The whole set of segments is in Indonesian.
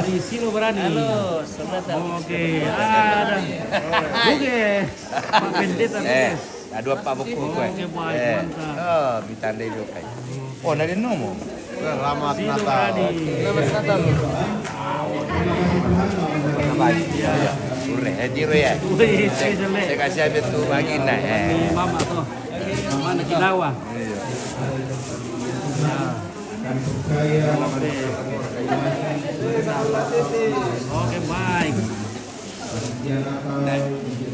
dari Silo Berani. Halo, selamat datang. Oke, ada. Oke, Pak Pendeta. Dua Pak buku Oke, baik, mantap. Oh, bitandai dua kai. Oh, nari nomo. Selamat Silo Natal. Berani. Selamat Natal. Baik. Ya. Ure, tiro ya. Wih, spesial. Saya kasih habis tu bagi nak. Ini mama tuh. Mama nak kilawa. Oke, baik.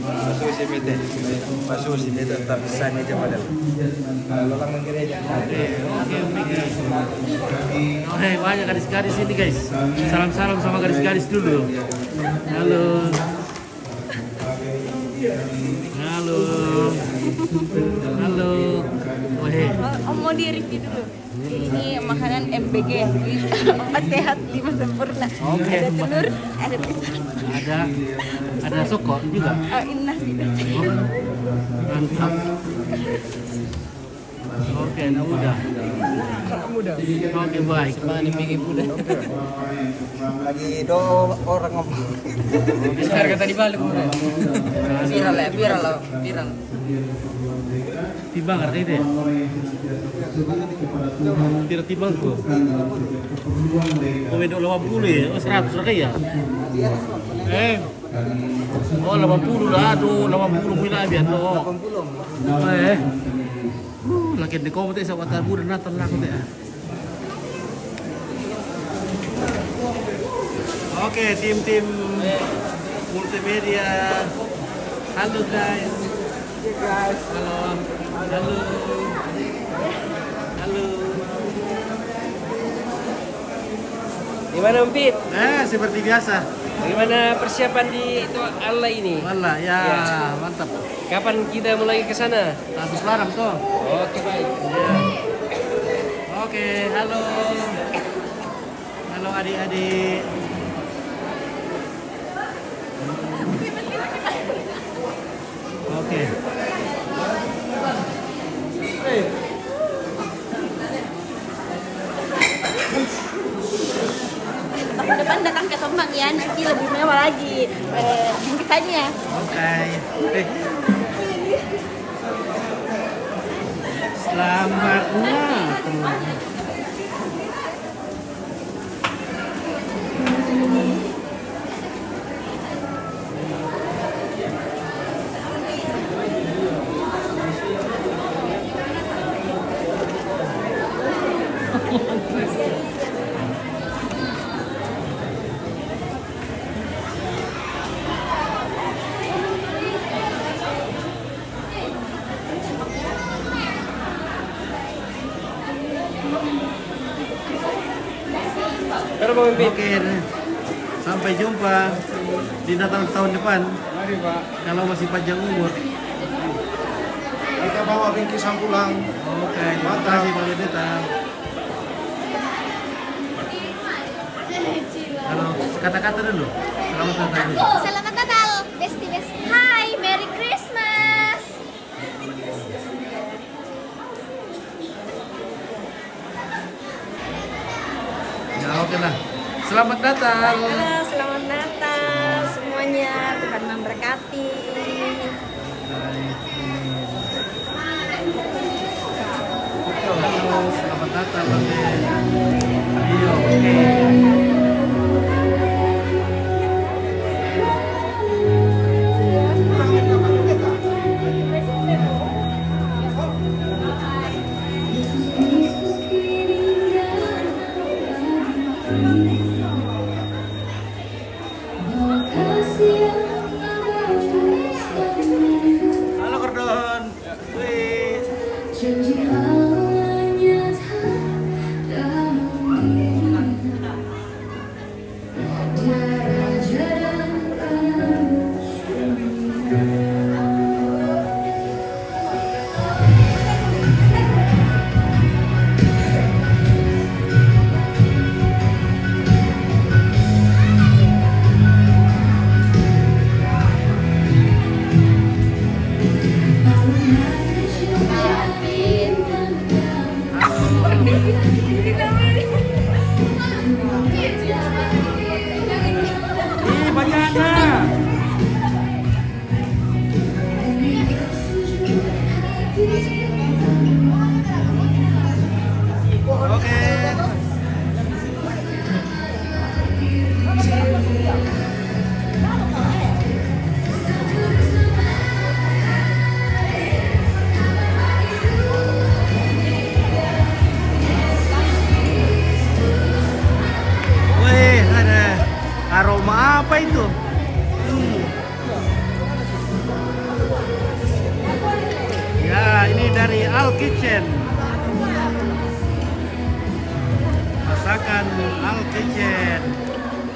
Masuk si mete. Masuk si mete tapi sana je pada. Kalau orang gereja. Oke, oke, banyak gadis-gadis ini guys. Salam-salam sama gadis-gadis dulu. Halo. Halo. Halo. Oke. Om mau di review dulu. Ini makanan MBG, obat sehat 5 sempurna. Oke. Ada telur, ada pisang, Ada soko juga. nasi. Mantap. Oke, mudah. Oke, baik. Mana MBG muda? Lagi dua orang ngomong. Harga tadi balik muda. Viral. Timbang artinya itu ya? Tidak timbang kok. Oh, beda 80 ya? Oh, 100 lagi ya? Oh, 80 lah. Aduh, 80 punya abian tuh. 80. Lagi di komite sa watar bulan natal na kote. Oke, tim multimedia. Halo guys. Halo. Halo. Halo. Gimana Umpit? Seperti biasa. Bagaimana persiapan di itu Allah ini? Wallah, ya, Ya. mantap. Kapan kita mulai ke sana? Habis larang tuh. Oke, baik. Oke, halo. Halo adik-adik. Oke. Tahun depan datang ke Tomang ya, nanti lebih mewah lagi bingkisannya. Oke. Selamat Natal. Pero Bang Umpit, Oke. Sampai jumpa di Natal tahun depan. Mari Pak. Kalau masih panjang umur. Kita bawa bingkisan pulang. Oke, terima kasih Pak Pendeta. Halo, kata-kata dulu. Selamat Natal dulu. Selamat Natal, besti. Hai, Merry Christmas. Ya oke lah. Selamat Natal. Selamat Natal semuanya, Tuhan memberkati. Halo, selamat Natal. Iya, oke. Halo Kordon. Wih.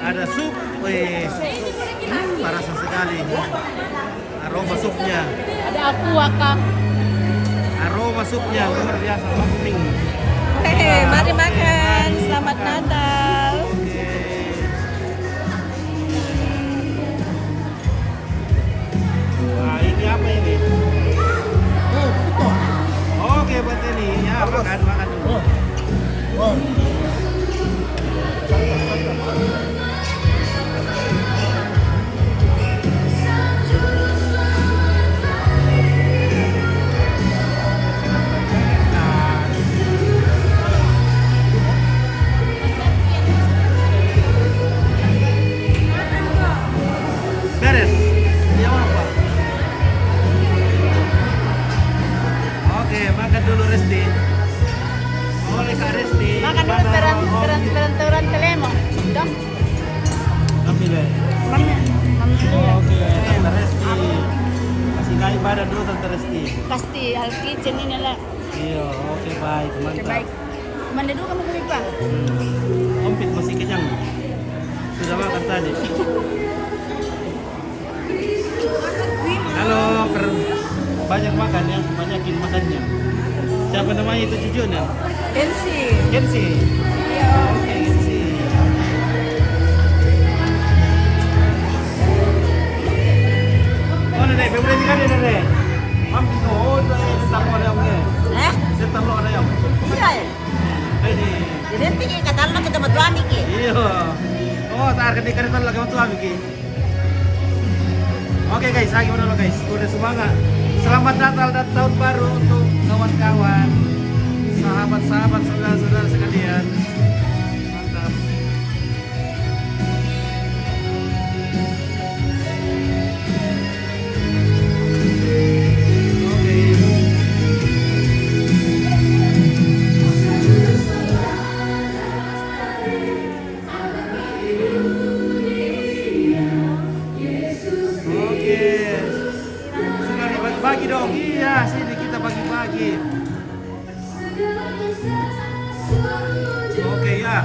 Ada sup, wih, parasa sekali. Aroma supnya, Ada aqua kak. aroma supnya luar biasa, lemping. Hehe, mari makan. Selamat Natal. Oke. Wah, ini apa ini? Oke, buat ini ya makan dulu. Beres. Ya apa? Oke, makan dulu Resti. Oleh Kak Resti. Makan dulu peran telemo. Dong. Ambil deh. Mami. Oke, Tante Resti. Kasih naik badan dulu Tante Resti. Pasti hal kitchen ini lah. Iya, oke baik, Oke, mantap. baik. Mana dulu kamu kulit pak? Ompit masih kenyang. Sudah makan tadi. Halo, banyak makan ya, banyakin makannya. Siapa namanya itu cucunya? Kensi. Kensi. Iya. Oke, Kensi. Oh, nenek, berarti kan ya, nenek. Mampir no, oh, tetap lo ada yang tetap lo ada yang. Iya. Ini. Jadi nanti kata Allah kita mau tuami ki. Iya. Oh, tak ketika lagi waktu Miki. Oke guys, lagi dulu guys. Udah semangat. Selamat Natal dan Tahun Baru untuk kawan-kawan, sahabat-sahabat, saudara-saudara sekalian. Mantap. Oke. Oke. Sudah dibagi-bagi dong. Iya, sini kita bagi-bagi. Oke ya.